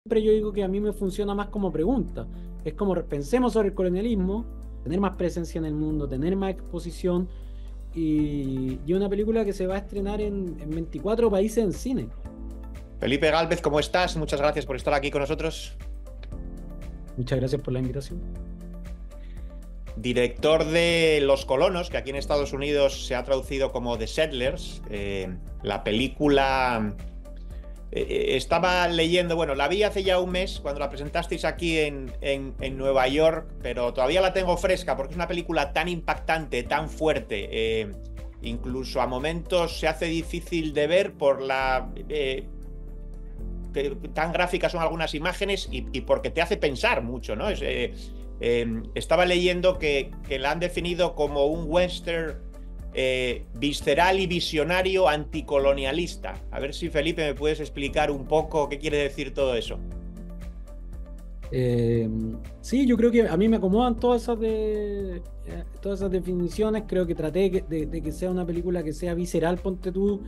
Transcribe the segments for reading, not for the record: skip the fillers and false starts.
siempre yo digo que a mí me funciona más como pregunta. Es como pensemos sobre el colonialismo, tener más presencia en el mundo, tener más exposición, y una película que se va a estrenar en 24 países en cine. Felipe Gálvez, ¿cómo estás? Muchas gracias por estar aquí con nosotros. Muchas gracias por la invitación. Director de Los Colonos, que aquí en Estados Unidos se ha traducido como The Settlers. La película... estaba leyendo, bueno, la vi hace ya un mes cuando la presentasteis aquí en Nueva York, pero todavía la tengo fresca porque es una película tan impactante, tan fuerte, incluso a momentos se hace difícil de ver por la... tan gráficas son algunas imágenes y porque te hace pensar mucho, ¿no? Estaba leyendo que la han definido como un western visceral y visionario anticolonialista. A ver si, Felipe, me puedes explicar un poco qué quiere decir todo eso. Sí, yo creo que a mí me acomodan todas esas definiciones. Creo que traté de que sea una película que sea visceral, ponte tú,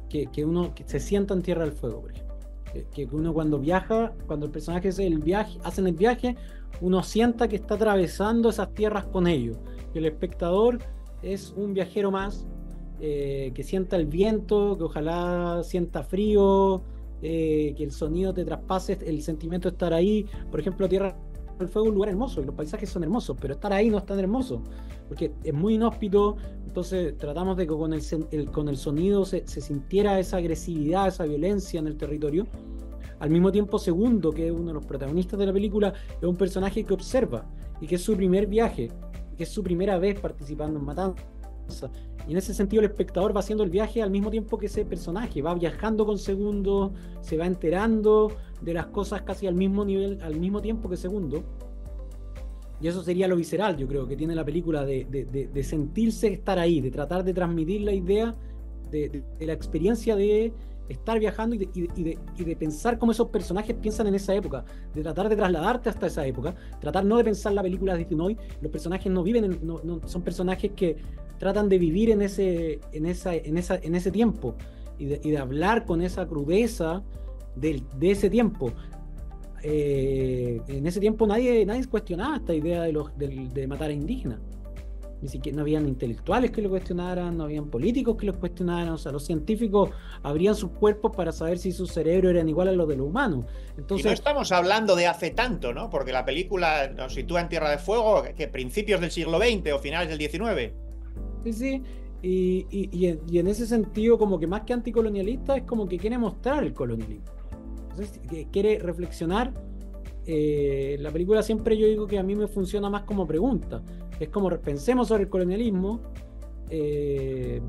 que uno que se sienta en Tierra del Fuego, por ejemplo. Que uno cuando viaja, cuando el personaje hacen el viaje, uno sienta que está atravesando esas tierras con ellos. Que el espectador es un viajero más, que sienta el viento, que ojalá sienta frío, que el sonido te traspase el sentimiento de estar ahí. Por ejemplo, Tierra del Fuego es un lugar hermoso y los paisajes son hermosos, pero estar ahí no es tan hermoso porque es muy inhóspito. Entonces tratamos de que con el sonido se sintiera esa agresividad, esa violencia en el territorio. Al mismo tiempo, Segundo, que es uno de los protagonistas de la película, es un personaje que observa y que es su primer viaje, que es su primera vez participando en matanza. Y en ese sentido el espectador va haciendo el viaje al mismo tiempo que ese personaje, va viajando con Segundo, se va enterando de las cosas casi al mismo nivel, al mismo tiempo que Segundo. Y eso sería lo visceral, yo creo, que tiene la película, de sentirse estar ahí, de tratar de transmitir la idea de la experiencia de estar viajando y de pensar cómo esos personajes piensan en esa época, de tratar de trasladarte hasta esa época, tratar no de pensar la película desde hoy. Los personajes no viven, no son personajes que tratan de vivir en ese tiempo y de hablar con esa crudeza de ese tiempo. En ese tiempo nadie cuestionaba esta idea de matar a indígenas. Ni siquiera no habían intelectuales que lo cuestionaran, no habían políticos que lo cuestionaran. O sea, los científicos abrían sus cuerpos para saber si sus cerebros eran iguales a los de los humanos. Y no Entonces, estamos hablando de hace tanto, ¿no? Porque la película nos sitúa en Tierra de Fuego, que principios del siglo XX o finales del XIX. sí, sí. Y en ese sentido, como que más que anticolonialista, es como que quiere mostrar el colonialismo. Entonces, que quiere reflexionar. La película siempre yo digo que a mí me funciona más como pregunta. Es como pensemos sobre el colonialismo, y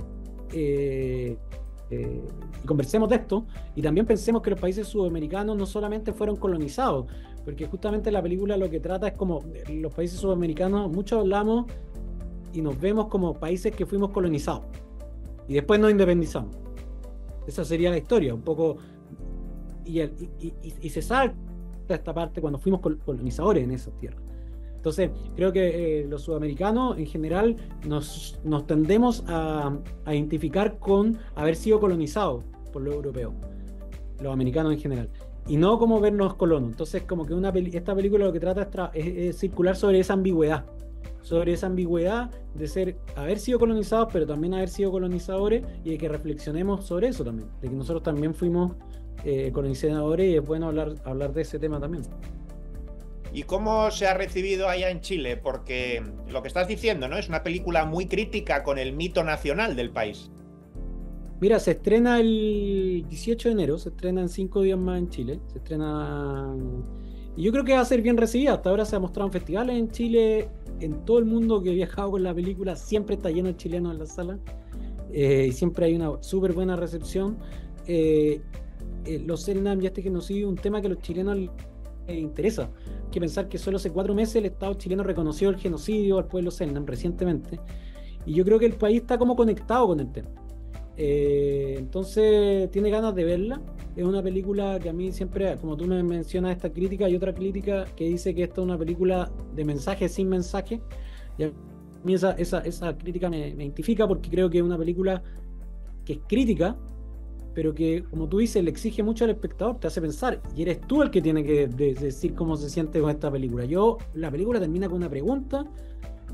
conversemos de esto, y también pensemos que los países sudamericanos no solamente fueron colonizados, porque justamente la película lo que trata es como los países sudamericanos, muchos hablamos y nos vemos como países que fuimos colonizados y después nos independizamos. Esa sería la historia, un poco, y se salta esta parte cuando fuimos colonizadores en esas tierras. Entonces, creo que los sudamericanos en general nos tendemos a identificar con haber sido colonizados por los europeos, los americanos en general, y no como vernos colonos. Entonces, como que esta película lo que trata es circular sobre esa ambigüedad de haber sido colonizados, pero también haber sido colonizadores, y de que reflexionemos sobre eso también, de que nosotros también fuimos colonizadores, y es bueno hablar de ese tema también. ¿Y cómo se ha recibido allá en Chile? Porque lo que estás diciendo, ¿no? Es una película muy crítica con el mito nacional del país. Mira, se estrena el 18 de enero, se estrena en 5 días más en Chile, se estrena... Y yo creo que va a ser bien recibida. Hasta ahora se ha mostrado en festivales en Chile, en todo el mundo que he viajado con la película, siempre está lleno de chilenos en la sala, y siempre hay una súper buena recepción. Los Selnam y este genocidio, un tema que a los chilenos les interesa. Hay que pensar que solo hace 4 meses el Estado chileno reconoció el genocidio al pueblo Selnam recientemente, y yo creo que el país está como conectado con el tema. Entonces tiene ganas de verla. Es una película que a mí siempre, como tú me mencionas esta crítica, hay otra crítica que dice que esta es una película de mensaje sin mensaje, y a mí esa crítica me identifica, porque creo que es una película que es crítica, pero que, como tú dices, le exige mucho al espectador, te hace pensar, y eres tú el que tiene que decir cómo se siente con esta película. La película termina con una pregunta,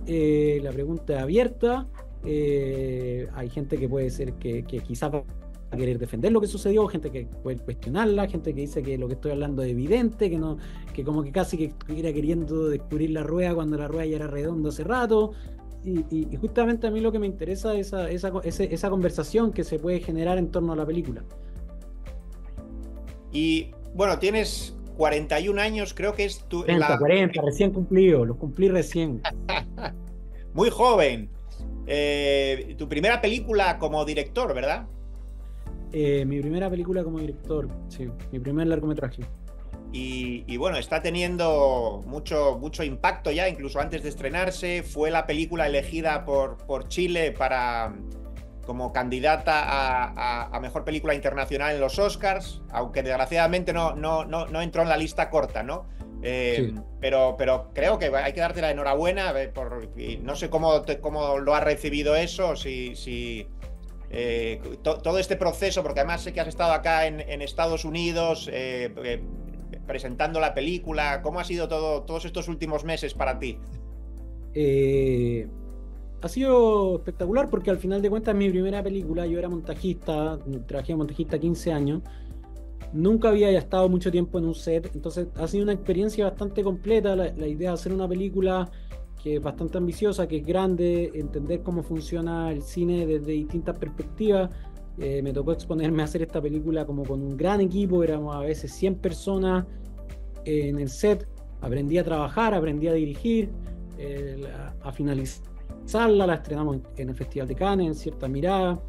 la pregunta es abierta, hay gente que puede ser que quizás va a querer defender lo que sucedió, gente que puede cuestionarla, gente que dice que lo que estoy hablando es evidente, que no, que como que casi que estuviera queriendo descubrir la rueda cuando la rueda ya era redonda hace rato. Y justamente a mí lo que me interesa es esa conversación que se puede generar en torno a la película. Y bueno, tienes 41 años, creo que es 40, recién cumplido, los cumplí recién. Muy joven. Tu primera película como director, ¿verdad? Mi primera película como director, sí, mi primer largometraje. Y bueno, está teniendo mucho impacto ya, incluso antes de estrenarse. Fue la película elegida por Chile como candidata a mejor película internacional en los Oscars, aunque desgraciadamente no entró en la lista corta, ¿no? Sí. Pero creo que hay que darte la enhorabuena, no sé cómo lo has recibido eso, todo este proceso, porque además sé que has estado acá en Estados Unidos presentando la película. ¿Cómo ha sido todos estos últimos meses para ti? Ha sido espectacular porque al final de cuentas mi primera película, yo era montajista, trabajé de montajista 15 años, nunca había estado mucho tiempo en un set, entonces ha sido una experiencia bastante completa, la idea de hacer una película que es bastante ambiciosa, que es grande, entender cómo funciona el cine desde distintas perspectivas. Me tocó exponerme a hacer esta película como con un gran equipo, éramos a veces 100 personas en el set, aprendí a trabajar, aprendí a dirigir, a finalizarla, la estrenamos en el Festival de Cannes, en Cierta Mirada.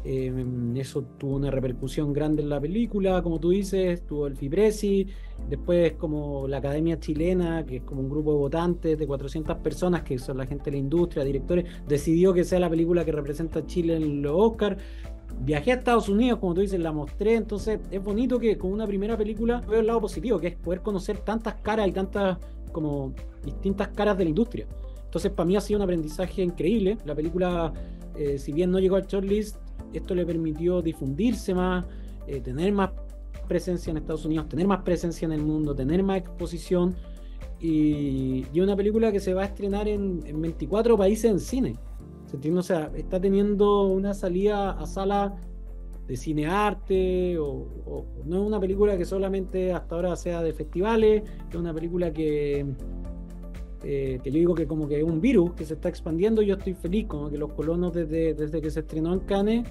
Eso tuvo una repercusión grande en la película, como tú dices, tuvo el FIPRESI, después como la Academia Chilena, que es como un grupo de votantes de 400 personas, que son la gente de la industria, directores, decidió que sea la película que representa a Chile en los Oscars. Viajé a Estados Unidos, como tú dices, la mostré, entonces es bonito que con una primera película veo el lado positivo, que es poder conocer tantas caras y tantas como distintas caras de la industria. Entonces para mí ha sido un aprendizaje increíble. La película, si bien no llegó al shortlist, esto le permitió difundirse más, tener más presencia en Estados Unidos, tener más presencia en el mundo, tener más exposición, y una película que se va a estrenar en 24 países en cine. ¿Se entiende? O sea, está teniendo una salida a sala de cinearte, o no es una película que solamente hasta ahora sea de festivales, es una película que yo digo que como que es un virus que se está expandiendo. Yo estoy feliz, como que Los Colonos desde que se estrenó en Cannes,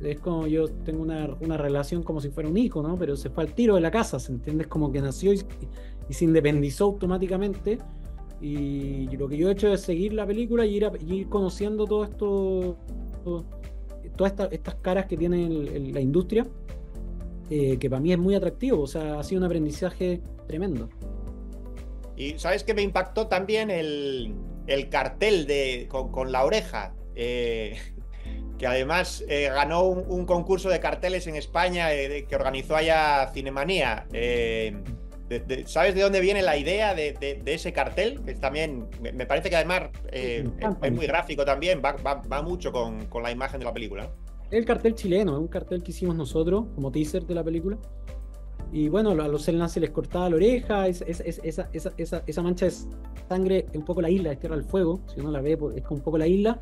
es como yo tengo una relación como si fuera un hijo, ¿no? Pero se fue al tiro de la casa, ¿se entiende? Es como que nació y se independizó automáticamente. Y lo que yo he hecho es seguir la película y ir conociendo todo esto, todas estas caras que tiene la industria, que para mí es muy atractivo. O sea, ha sido un aprendizaje tremendo. Y ¿sabes qué me impactó también? El cartel con la oreja, que además ganó un concurso de carteles en España que organizó allá Cinemanía. ¿Sabes de dónde viene la idea de ese cartel? Que también me parece que además es muy gráfico también, va mucho con la imagen de la película. El cartel chileno, es un cartel que hicimos nosotros como teaser de la película. Y bueno, a los Selena se les cortaba la oreja, esa mancha de sangre es un poco la isla de Tierra del Fuego, si uno la ve es como un poco la isla,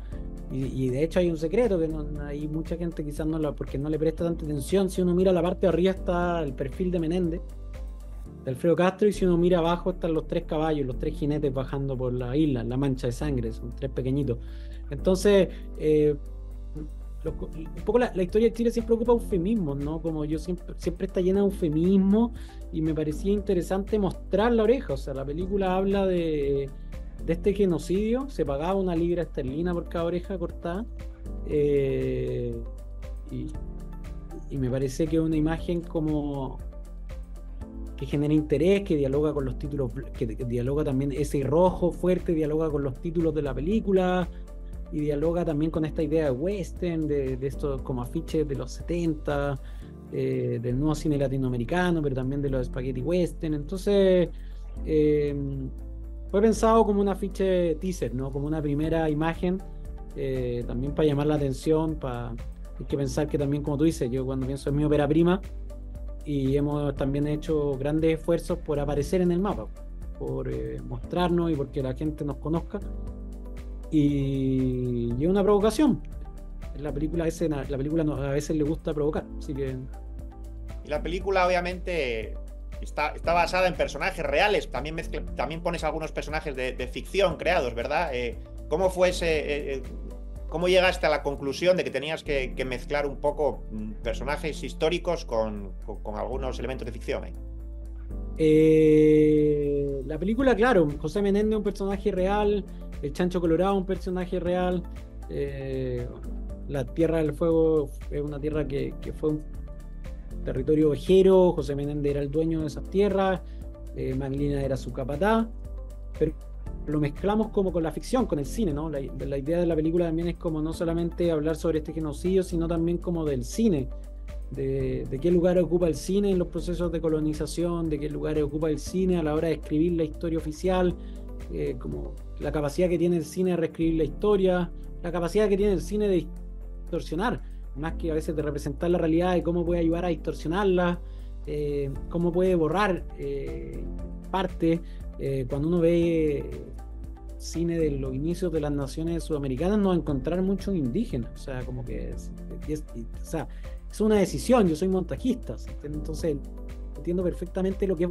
y de hecho hay un secreto que hay mucha gente quizás porque no le presta tanta atención. Si uno mira la parte de arriba está el perfil de Menéndez, de Alfredo Castro, y si uno mira abajo están los 3 caballos, los 3 jinetes bajando por la isla, la mancha de sangre, son 3 pequeñitos. Entonces, un poco la historia de Chile siempre ocupa eufemismos, ¿no? Como yo siempre está llena de eufemismos, y me parecía interesante mostrar la oreja. O sea, la película habla de este genocidio, se pagaba 1 libra esterlina por cada oreja cortada, y me parece que es una imagen como que genera interés, que dialoga con los títulos, que dialoga también ese rojo fuerte, dialoga con los títulos de la película, y dialoga también con esta idea de western, de estos como afiches de los 70, del nuevo cine latinoamericano, pero también de los spaghetti western. Entonces fue pensado como un afiche teaser, ¿no? Como una primera imagen, también para llamar la atención, para Hay que pensar que también, como tú dices, yo cuando pienso en mi ópera prima, y hemos también hecho grandes esfuerzos por aparecer en el mapa, por mostrarnos y porque la gente nos conozca. Y es una provocación. La película a veces le gusta provocar, así que... Y la película obviamente está basada en personajes reales, también pones algunos personajes de ficción creados, ¿verdad? ¿Cómo fue cómo llegaste a la conclusión de que tenías que mezclar un poco personajes históricos con algunos elementos de ficción? La película, claro, José Menéndez es un personaje real, el Chancho Colorado un personaje real, la Tierra del Fuego es una tierra que fue un territorio ovejero, José Menéndez era el dueño de esas tierras, Maglina era su capataz, pero lo mezclamos como con la ficción, con el cine, ¿no? La idea de la película también es como no solamente hablar sobre este genocidio, sino también como del cine, de qué lugar ocupa el cine en los procesos de colonización, de qué lugar ocupa el cine a la hora de escribir la historia oficial, como la capacidad que tiene el cine de reescribir la historia, la capacidad que tiene el cine de distorsionar, más que a veces de representar la realidad y cómo puede ayudar a distorsionarla, cómo puede borrar parte. Cuando uno ve cine de los inicios de las naciones sudamericanas, no va a encontrar muchos indígenas, o sea, como que o sea, es una decisión, yo soy montajista, entonces entiendo perfectamente lo que es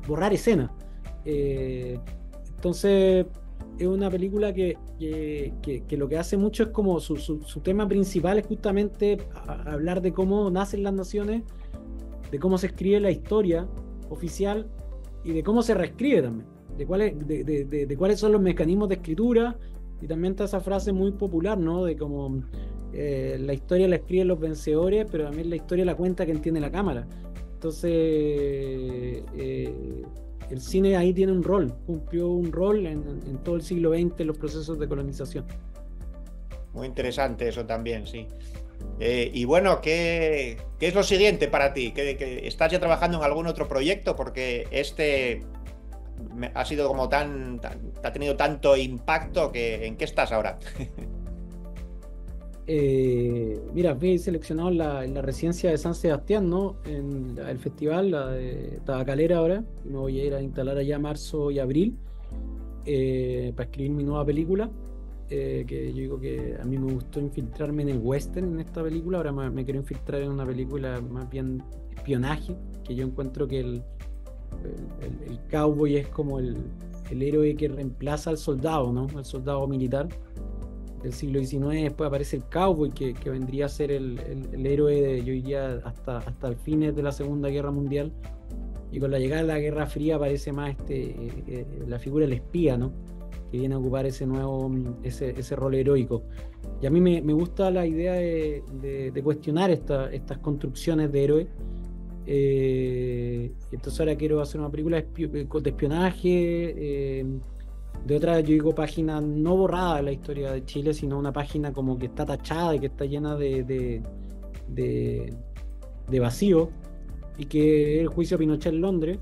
borrar escena. Entonces es una película que lo que hace mucho es como su tema principal es justamente hablar de cómo nacen las naciones, de cómo se escribe la historia oficial y de cómo se reescribe también, de cuáles son los mecanismos de escritura. Y también está esa frase muy popular, ¿no? De cómo la historia la escriben los vencedores, pero también la historia la cuenta quien tiene la cámara. Entonces el cine ahí tiene un rol, cumplió un rol en todo el siglo XX en los procesos de colonización. Muy interesante eso también, sí. Y bueno, ¿qué es lo siguiente para ti? ¿Que estás ya trabajando en algún otro proyecto? Porque ha sido como ha tenido tanto impacto ¿en qué estás ahora? Mira, fui seleccionado en la residencia de San Sebastián, ¿no? En el festival, la de Tabacalera ahora. Me voy a ir a instalar allá marzo y abril para escribir mi nueva película. Que yo digo que a mí me gustó infiltrarme en el western en esta película. Ahora me quiero infiltrar en una película más bien espionaje, que yo encuentro que el cowboy es como el héroe que reemplaza al soldado, ¿no? Al soldado militar del siglo XIX. Después aparece el cowboy que vendría a ser el héroe yo diría hasta el fines de la Segunda Guerra Mundial, y con la llegada de la Guerra Fría aparece más la figura del espía, ¿no? Que viene a ocupar ese rol heroico. Y a mí me gusta la idea de cuestionar estas construcciones de héroe. Entonces ahora quiero hacer una película de espionaje, de otra, yo digo, página no borrada de la historia de Chile, sino una página como que está tachada y que está llena de vacío, y que es el juicio a Pinochet en Londres.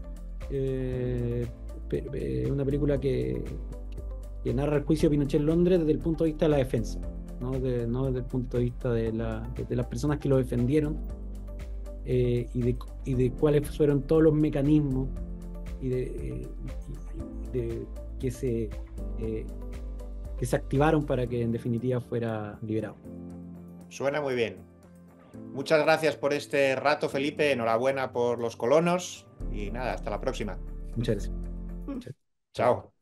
Una película que narra el juicio a Pinochet en Londres desde el punto de vista de la defensa, no desde el punto de vista de las personas que lo defendieron, y de cuáles fueron todos los mecanismos que se activaron para que en definitiva fuera liberado. Suena muy bien. Muchas gracias por este rato, Felipe. Enhorabuena por Los Colonos y nada, hasta la próxima. Muchas gracias. Chao.